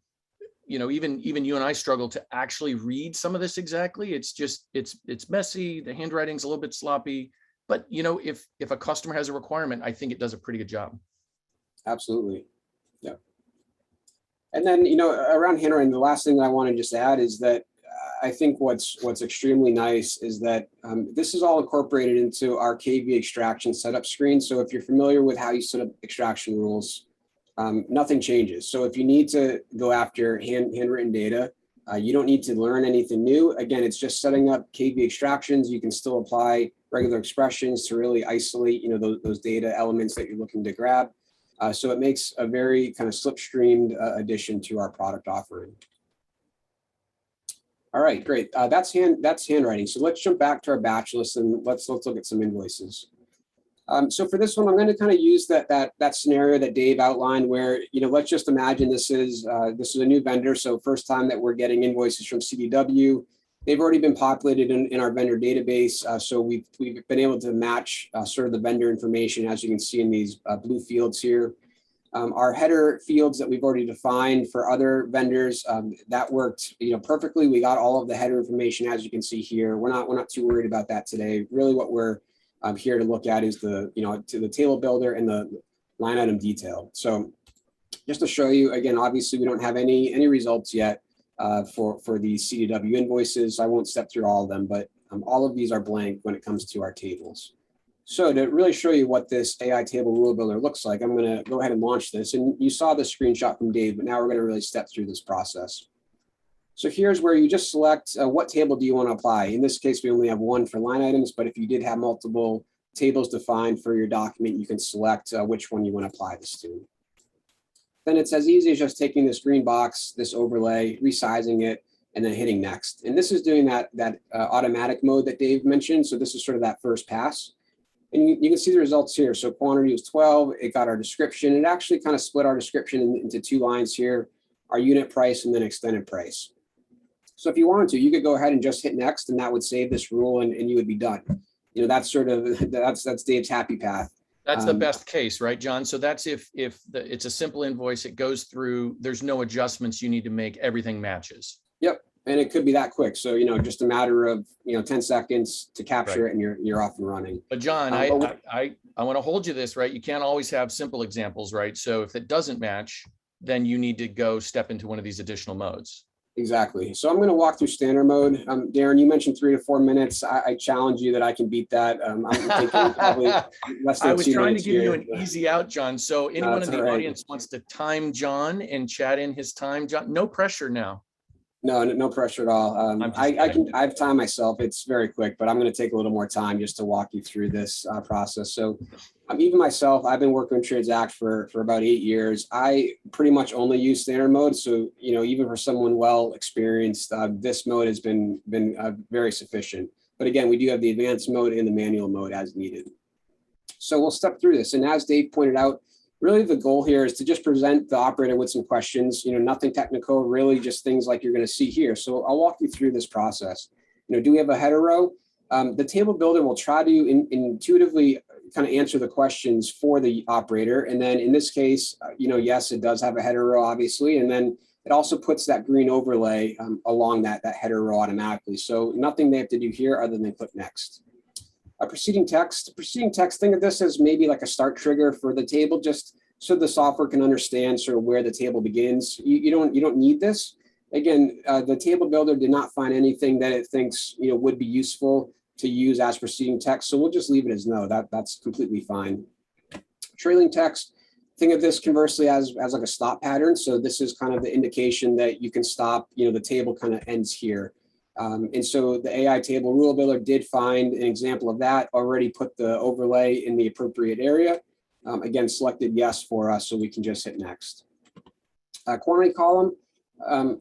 even you and I struggle to actually read some of this exactly. It's just, it's messy. The handwriting's a little bit sloppy, but if a customer has a requirement, I think it does a pretty good job. Absolutely. Yeah. And then, around handwriting, the last thing that I want to just add is that I think what's extremely nice is that this is all incorporated into our KV extraction setup screen. So if you're familiar with how you set up extraction rules, nothing changes. So if you need to go after handwritten data, you don't need to learn anything new. Again, it's just setting up KV extractions. You can still apply regular expressions to really isolate, those data elements that you're looking to grab. So it makes a very kind of slipstreamed addition to our product offering. All right, great. That's handwriting. So let's jump back to our batch list and let's look at some invoices. So for this one, I'm going to kind of use that scenario that Dave outlined, where let's just imagine this is a new vendor. So first time that we're getting invoices from CDW. They've already been populated in our vendor database. So we've been able to match sort of the vendor information, as you can see in these blue fields here. Our header fields that we've already defined for other vendors, that worked perfectly. We got all of the header information, as you can see here. We're not too worried about that today. Really, what we're here to look at is the table builder and the line item detail. So just to show you again, obviously we don't have any results yet for the CDW invoices. I won't step through all of them, but all of these are blank when it comes to our tables. So to really show you what this AI table rule builder looks like, I'm going to go ahead and launch this. And you saw the screenshot from Dave, but now we're going to really step through this process. So here's where you just select what table do you want to apply. In this case, we only have one for line items, but if you did have multiple tables defined for your document, you can select which one you want to apply this to. Then it's as easy as just taking this green box, this overlay, resizing it, and then hitting next. And this is doing that automatic mode that Dave mentioned. So this is sort of that first pass. And you can see the results here. So quantity was 12. It got our description. It actually kind of split our description into two lines here, our unit price and then extended price. So if you wanted to, you could go ahead and just hit next, and that would save this rule, and you would be done. That's sort of that's Dave's happy path. That's the best case, right, John? So that's if it's a simple invoice, it goes through, there's no adjustments you need to make, everything matches. Yep. And it could be that quick. So, just a matter of, 10 seconds to capture it and you're off and running. But John, I want to hold you this, right? You can't always have simple examples, right? So if it doesn't match, then you need to go step into one of these additional modes. Exactly. So I'm going to walk through standard mode. Darren, you mentioned 3 to 4 minutes. I challenge you that I can beat that. I'm thinking probably less than 2 minutes. I was trying to give you an easy out, John. So anyone in the audience wants to time John and chat in his time, John, no pressure now. No pressure at all. I have time myself. It's very quick, but I'm going to take a little more time just to walk you through this process. So even myself, I've been working with Transact for about 8 years. I pretty much only use standard mode. So, even for someone well experienced, this mode has been very sufficient. But again, we do have the advanced mode and the manual mode as needed. So we'll step through this. And as Dave pointed out, really the goal here is to just present the operator with some questions, nothing technical, really just things like you're going to see here. So I'll walk you through this process. Do we have a header row? The table builder will try to intuitively kind of answer the questions for the operator. And then in this case, yes, it does have a header row, obviously. And then it also puts that green overlay along that header row automatically. So nothing they have to do here other than click next. Preceding text, think of this as maybe like a start trigger for the table, just so the software can understand sort of where the table begins. You don't need this. Again, the table builder did not find anything that it thinks would be useful to use as preceding text, so we'll just leave it as no. That's completely fine. Trailing text, think of this conversely as like a stop pattern. So this is kind of the indication that you can stop. The table kind of ends here. And so the AI table rule builder did find an example of that, already put the overlay in the appropriate area. Again, selected yes for us, so we can just hit next. Quantity column,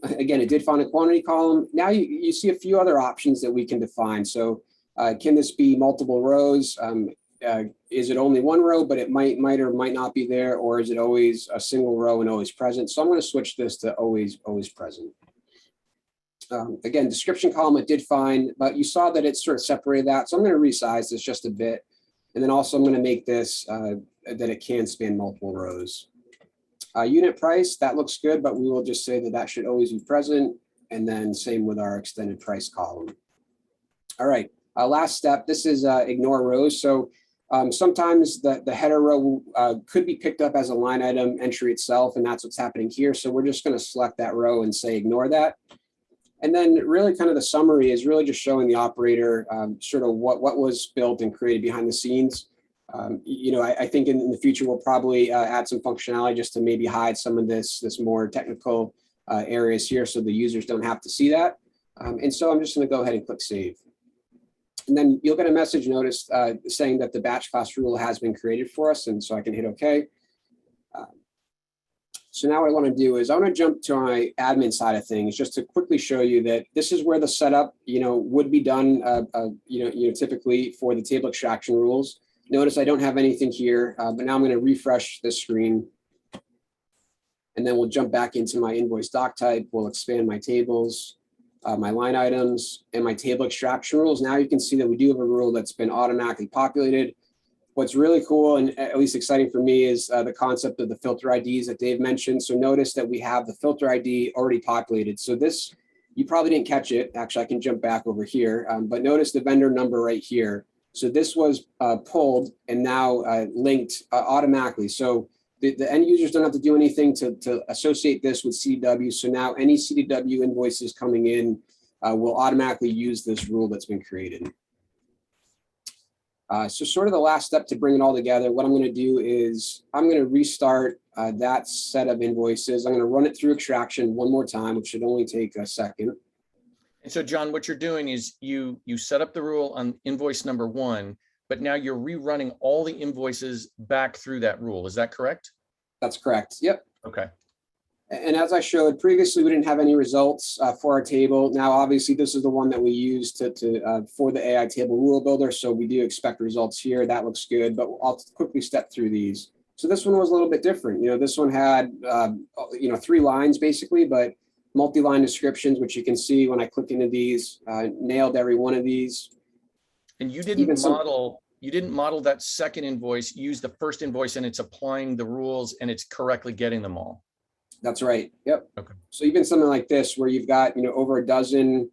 again, it did find a quantity column. Now you see a few other options that we can define. So can this be multiple rows? Is it only one row, but it might or might not be there, or is it always a single row and always present? So I'm going to switch this to always present. Again, description column it did find, but you saw that it sort of separated that. So I'm going to resize this just a bit. And then also I'm going to make this that it can span multiple rows. Unit price, that looks good, but we will just say that should always be present. And then same with our extended price column. All right, last step, this is ignore rows. So sometimes the header row could be picked up as a line item entry itself, and that's what's happening here. So we're just going to select that row and say ignore that. And then really kind of the summary is really just showing the operator sort of what was built and created behind the scenes. I think in the future, we'll probably add some functionality just to maybe hide some of this more technical areas here so the users don't have to see that. And so I'm just going to go ahead and click save. And then you'll get a message notice saying that the batch class rule has been created for us. And so I can hit OK. So now what I want to do is I want to jump to my admin side of things just to quickly show you that this is where the setup, would be done, typically for the table extraction rules. Notice I don't have anything here, but now I'm going to refresh this screen. And then we'll jump back into my invoice doc type. We'll expand my tables, my line items, and my table extraction rules. Now you can see that we do have a rule that's been automatically populated. What's really cool and at least exciting for me is the concept of the filter IDs that Dave mentioned. So notice that we have the filter ID already populated. So this, you probably didn't catch it. Actually, I can jump back over here, but notice the vendor number right here. So this was pulled and now linked automatically. So the end users don't have to do anything to associate this with CDW. So now any CDW invoices coming in will automatically use this rule that's been created. So sort of the last step to bring it all together, what I'm going to do is I'm going to restart that set of invoices. I'm going to run it through extraction one more time, which should only take a second. And so, John, what you're doing is you set up the rule on invoice number 1, but now you're rerunning all the invoices back through that rule. Is that correct? That's correct. Yep. Okay. And as I showed previously, we didn't have any results for our table. Now, obviously, this is the one that we use for the AI table rule builder. So we do expect results here. That looks good, but I'll quickly step through these. So this one was a little bit different. This one had, 3 lines basically, but multi-line descriptions, which you can see when I click into these, nailed every one of these. And you didn't model that second invoice, use the first invoice and it's applying the rules and it's correctly getting them all. That's right. Yep. Okay. So even something like this, where you've got, over a dozen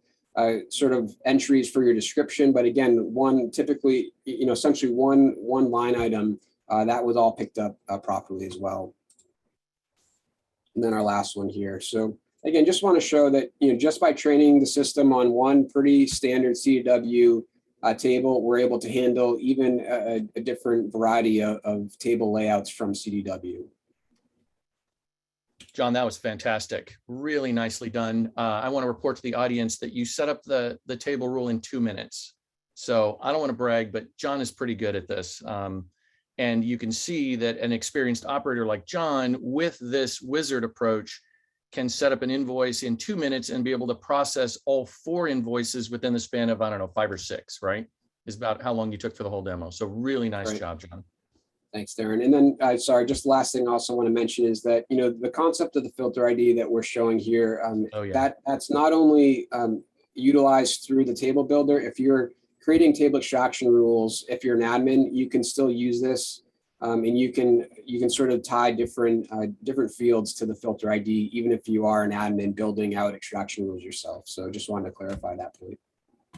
sort of entries for your description, but again, one typically, essentially one line item that was all picked up properly as well. And then our last one here. So again, just want to show that, just by training the system on one pretty standard CDW table, we're able to handle even a different variety of table layouts from CDW. John, that was fantastic. Really nicely done. I want to report to the audience that you set up the table rule in 2 minutes. So I don't want to brag, but John is pretty good at this. And you can see that an experienced operator like John with this wizard approach can set up an invoice in 2 minutes and be able to process all 4 invoices within the span of, 5 or 6, right? Is about how long you took for the whole demo. So really nice job, John. Thanks, Darren. And then, sorry, just the last thing I also want to mention is that, the concept of the filter ID that we're showing here, that's not only utilized through the table builder. If you're creating table extraction rules, if you're an admin, you can still use this, and you can sort of tie different fields to the filter ID, even if you are an admin building out extraction rules yourself. So just wanted to clarify that point.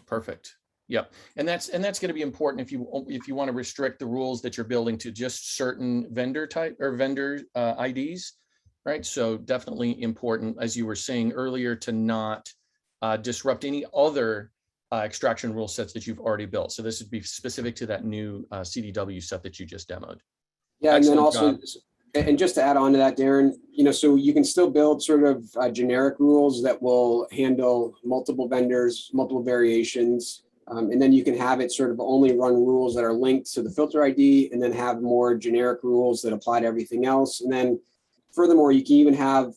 Perfect. Yeah, and that's going to be important if you want to restrict the rules that you're building to just certain vendor type or vendor IDs, right? So definitely important, as you were saying earlier, to not disrupt any other extraction rule sets that you've already built. So this would be specific to that new CDW set that you just demoed. Yeah, excellent and then also, job. And just to add on to that, Darren, so you can still build sort of generic rules that will handle multiple vendors, multiple variations. And then you can have it sort of only run rules that are linked to the filter ID and then have more generic rules that apply to everything else. And then furthermore, you can even have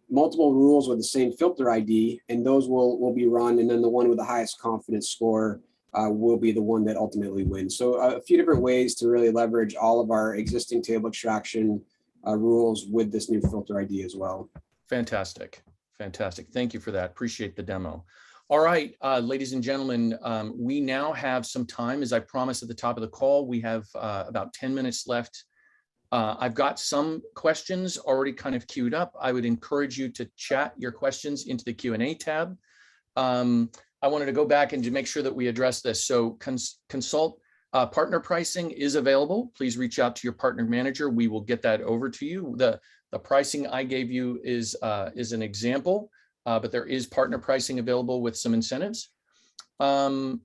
multiple rules with the same filter ID, and those will be run. And then the one with the highest confidence score will be the one that ultimately wins. So a few different ways to really leverage all of our existing table extraction rules with this new filter ID as well. Fantastic. Fantastic. Thank you for that. Appreciate the demo. All right, ladies and gentlemen, we now have some time. As I promised at the top of the call, we have about 10 minutes left. I've got some questions already kind of queued up. I would encourage you to chat your questions into the Q&A tab. I wanted to go back and to make sure that we address this. So consult partner pricing is available. Please reach out to your partner manager. We will get that over to you. The pricing I gave you is an example but there is partner pricing available with some incentives. The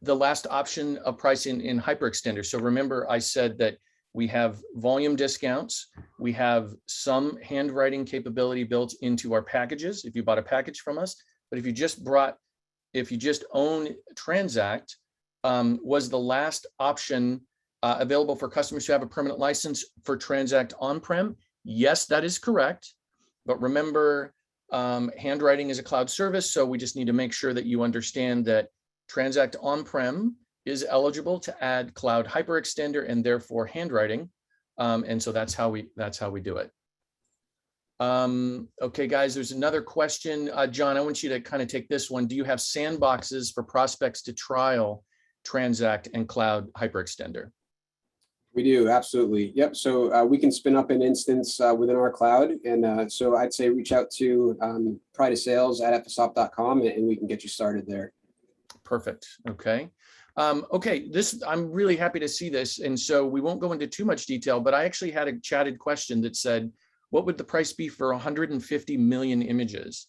last option of pricing in hyperextender. So remember, I said that we have volume discounts. We have some handwriting capability built into our packages if you bought a package from us. But if you just own Transact, was the last option available for customers who have a permanent license for Transact on-prem? Yes, that is correct. But remember, handwriting is a cloud service, so we just need to make sure that you understand that Transact on-prem is eligible to add cloud hyperextender and therefore handwriting. And so that's how we do it. Okay, guys, there's another question. John, I want you to kind of take this one. Do you have sandboxes for prospects to trial Transact and cloud hyperextender? We do, absolutely. Yep. So we can spin up an instance within our cloud. And so I'd say reach out to sales@ephesoft.com and we can get you started there. Perfect. Okay. Okay, I'm really happy to see this. And so we won't go into too much detail, but I actually had a chatted question that said, what would the price be for 150 million images?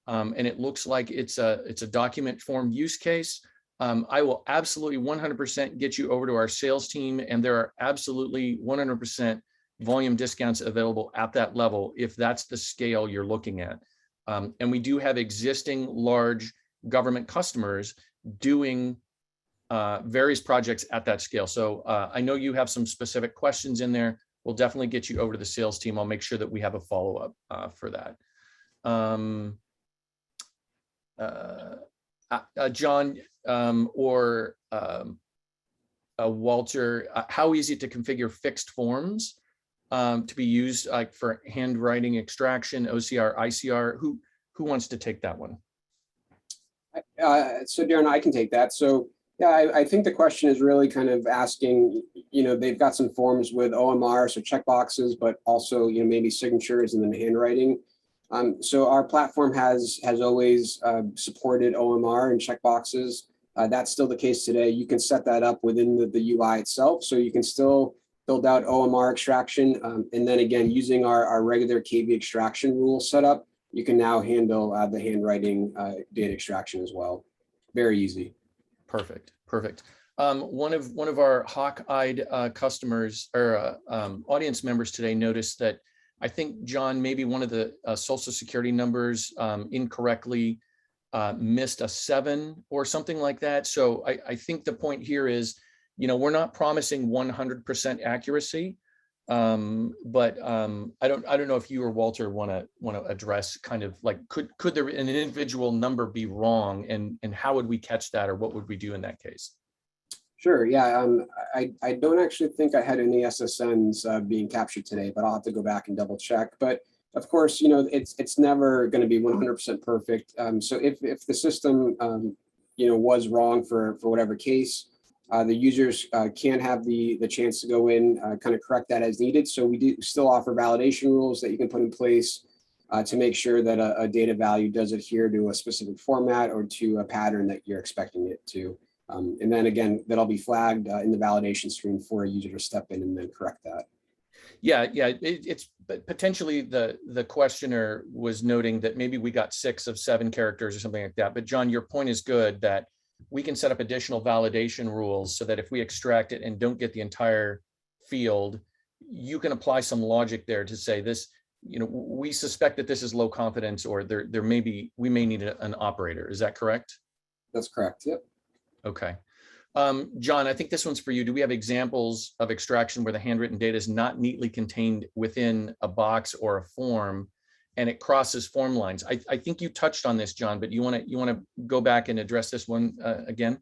And it looks like it's a document form use case. I will absolutely 100% get you over to our sales team, and there are absolutely 100% volume discounts available at that level if that's the scale you're looking at. And we do have existing large government customers doing various projects at that scale. So I know you have some specific questions in there. We'll definitely get you over to the sales team. I'll make sure that we have a follow-up for that. John or Walter, how easy to configure fixed forms to be used like for handwriting extraction, OCR, ICR? Who wants to take that one? So Darren, I can take that. So yeah, I think the question is really kind of asking, they've got some forms with OMR, so checkboxes, but also, maybe signatures and then handwriting. So our platform has always supported OMR and checkboxes. That's still the case today. You can set that up within the UI itself. So you can still build out OMR extraction. And then again, using our regular KB extraction rule setup, you can now handle the handwriting data extraction as well. Very easy. Perfect. One of our hawk-eyed customers or audience members today noticed that I think, John, maybe one of the social security numbers incorrectly missed a 7 or something like that. So I think the point here is, we're not promising 100% accuracy, but I don't know if you or Walter want to address kind of like could there an individual number be wrong, and how would we catch that, or what would we do in that case? Sure. Yeah. I don't actually think I had any SSNs being captured today, but I'll have to go back and double check. But of course, it's never going to be 100% perfect. So if the system, was wrong for whatever case, the users can have the chance to go in, kind of correct that as needed. So we do still offer validation rules that you can put in place to make sure that a data value does adhere to a specific format or to a pattern that you're expecting it to. And then again, that'll be flagged in the validation stream for a user to step in and then correct that. Yeah, it's potentially the questioner was noting that maybe we got 6 of 7 characters or something like that. But John, your point is good that we can set up additional validation rules so that if we extract it and don't get the entire field, you can apply some logic there to say this, we suspect that this is low confidence, or we may need an operator. Is that correct? That's correct. Yep. Okay. John, I think this one's for you. Do we have examples of extraction where the handwritten data is not neatly contained within a box or a form and it crosses form lines? I think you touched on this, John, but you want to go back and address this one again?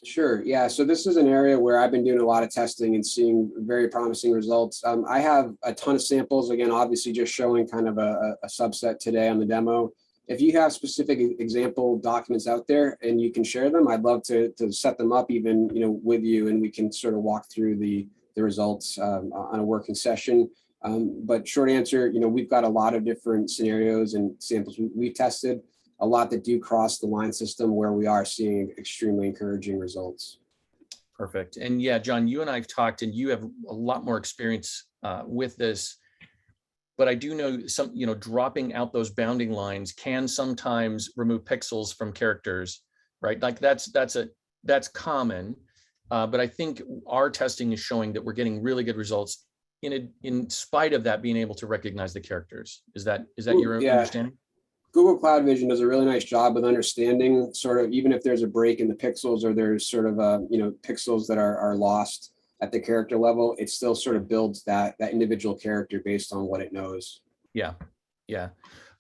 Sure. Yeah. So this is an area where I've been doing a lot of testing and seeing very promising results. I have a ton of samples, again, obviously just showing kind of a subset today on the demo. If you have specific example documents out there and you can share them, I'd love to set them up even, with you, and we can sort of walk through the results on a working session. But short answer, we've got a lot of different scenarios and samples we've tested, a lot that do cross the line system where we are seeing extremely encouraging results. Perfect. And yeah, John, you and I have talked, and you have a lot more experience with this. but I do know some, dropping out those bounding lines can sometimes remove pixels from characters, right? Like that's common, but I think our testing is showing that we're getting really good results in spite of that being able to recognize the characters. Is that your understanding? Google Cloud Vision does a really nice job with understanding sort of, even if there's a break in the pixels or there's sort of pixels that are lost at the character level, it still sort of builds that individual character based on what it knows. Yeah.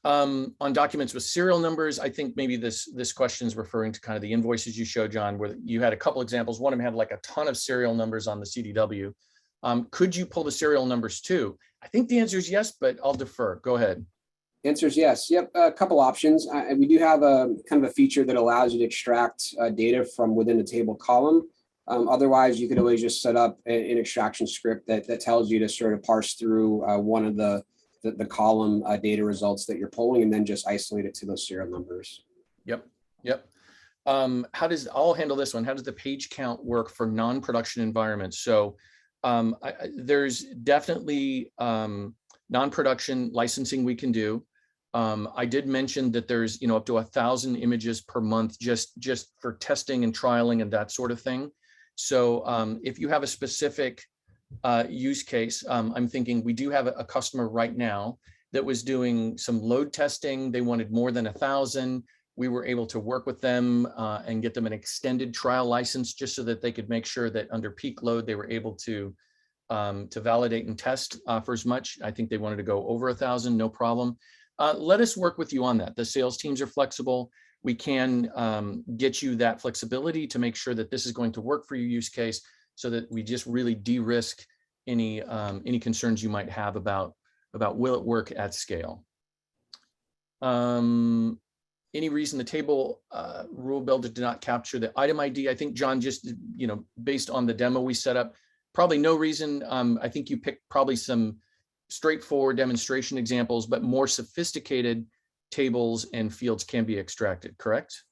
On documents with serial numbers, I think maybe this question is referring to kind of the invoices you showed, John, where you had a couple examples. One of them had like a ton of serial numbers on the CDW. Could you pull the serial numbers too? I think the answer is yes, but I'll defer. Go ahead. Answer is yes. Yep, a couple options. We do have a kind of a feature that allows you to extract data from within the table column. Otherwise, you could always just set up an extraction script that tells you to sort of parse through one of the column data results that you're pulling and then just isolate it to those serial numbers. Yep. I'll handle this one. How does the page count work for non-production environments? So there's definitely non-production licensing we can do. I did mention that there's up to 1,000 images per month just for testing and trialing and that sort of thing. So if you have a specific use case, I'm thinking we do have a customer right now that was doing some load testing. They wanted more than 1,000. We were able to work with them and get them an extended trial license just so that they could make sure that under peak load, they were able to validate and test for as much. I think they wanted to go over 1,000, no problem. Let us work with you on that. The sales teams are flexible. We can get you that flexibility to make sure that this is going to work for your use case so that we just really de-risk any concerns you might have about will it work at scale. Any reason the table rule builder did not capture the item ID? I think, John, just based on the demo we set up, probably no reason. I think you picked probably some straightforward demonstration examples, but more sophisticated tables and fields can be extracted, correct?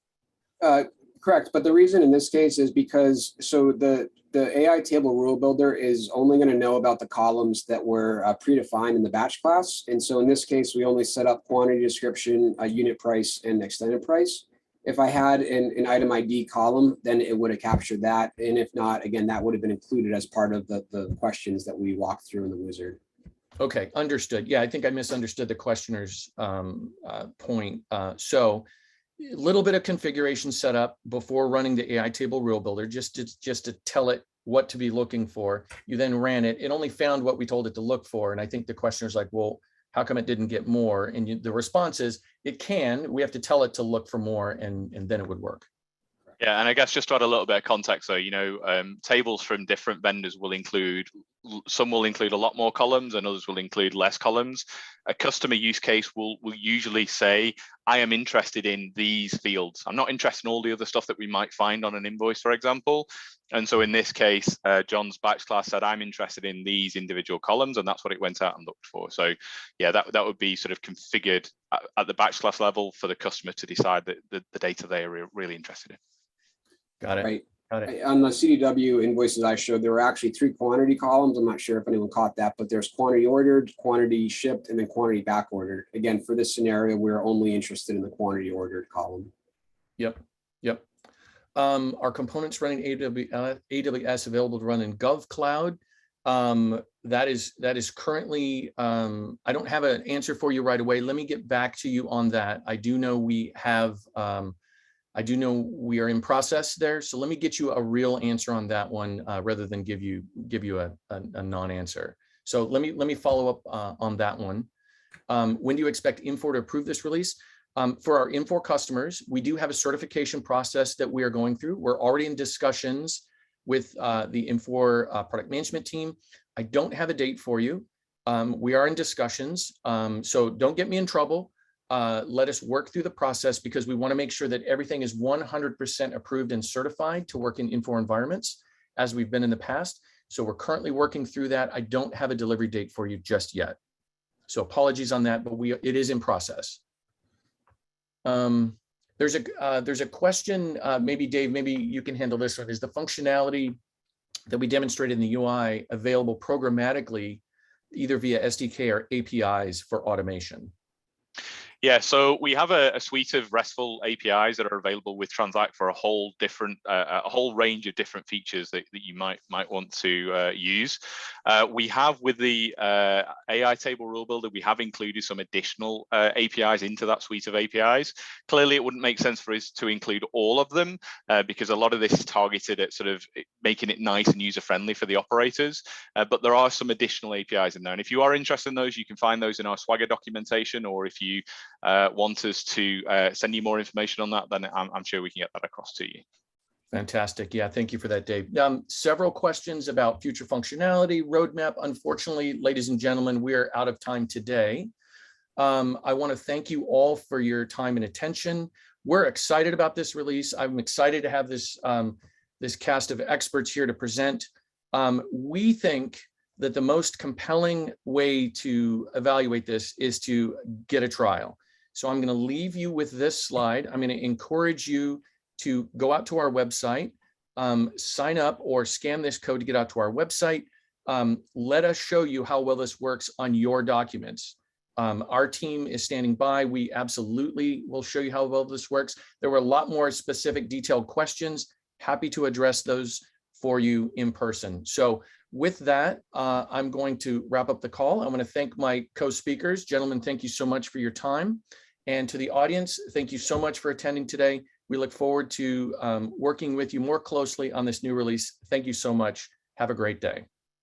Correct, but the reason in this case is because the AI table rule builder is only going to know about the columns that were predefined in the batch class. And so in this case, we only set up quantity description, unit price, and extended price. If I had an item ID column, then it would have captured that. And if not, again, that would have been included as part of the questions that we walked through in the wizard. Okay, understood. Yeah, I think I misunderstood the questioner's point. So a little bit of configuration setup before running the AI table rule builder, just to tell it what to be looking for. You then ran it. It only found what we told it to look for. And I think the questioner's like, well, how come it didn't get more? And the response is, it can. We have to tell it to look for more, and then it would work. Yeah, and I guess just to add a little bit of context, though, tables from different vendors will include, some will include a lot more columns and others will include less columns. A customer use case will usually say, I am interested in these fields. I'm not interested in all the other stuff that we might find on an invoice, for example. And so in this case, John's batch class said, I'm interested in these individual columns, and that's what it went out and looked for. So yeah, that would be sort of configured at the batch class level for the customer to decide that the data they are really interested in. Got it. Right. Got it. On the CDW invoices I showed, there were actually 3 quantity columns. I'm not sure if anyone caught that, but there's quantity ordered, quantity shipped, and then quantity back ordered. Again, for this scenario, we're only interested in the quantity ordered column. Yep. Are components running AWS available to run in GovCloud? That is currently, I don't have an answer for you right away. Let me get back to you on that. I do know we have, I do know we are in process there. So let me get you a real answer on that one rather than give you a non-answer. So let me follow up on that one. When do you expect Infor to approve this release? For our Infor customers, we do have a certification process that we are going through. We're already in discussions with the Infor product management team. I don't have a date for you. We are in discussions, so don't get me in trouble. Let us work through the process because we want to make sure that everything is 100% approved and certified to work in Infor environments as we've been in the past. So we're currently working through that. I don't have a delivery date for you just yet. So apologies on that, but it is in process. There's a question, maybe Dave, maybe you can handle this one. Is the functionality that we demonstrated in the UI available programmatically either via SDK or APIs for automation? Yeah, so we have a suite of RESTful APIs that are available with Transact for a whole range of different features that you might want to use. We have with the AI table rule builder, we have included some additional APIs into that suite of APIs. Clearly, it wouldn't make sense for us to include all of them because a lot of this is targeted at sort of making it nice and user-friendly for the operators. But there are some additional APIs in there. And if you are interested in those, you can find those in our Swagger documentation, or if you want us to send you more information on that, then I'm sure we can get that across to you. Fantastic. Yeah, thank you for that, Dave. Several questions about future functionality, roadmap. Unfortunately, ladies and gentlemen, we're out of time today. I want to thank you all for your time and attention. We're excited about this release. I'm excited to have this, this cast of experts here to present. We think that the most compelling way to evaluate this is to get a trial. So I'm going to leave you with this slide. I'm going to encourage you to go out to our website, sign up or scan this code to get out to our website. Let us show you how well this works on your documents. Our team is standing by. We absolutely will show you how well this works. There were a lot more specific detailed questions. Happy to address those for you in person. So with that, I'm going to wrap up the call. I want to thank my co-speakers. Gentlemen, thank you so much for your time. And to the audience, thank you so much for attending today. We look forward to working with you more closely on this new release. Thank you so much. Have a great day.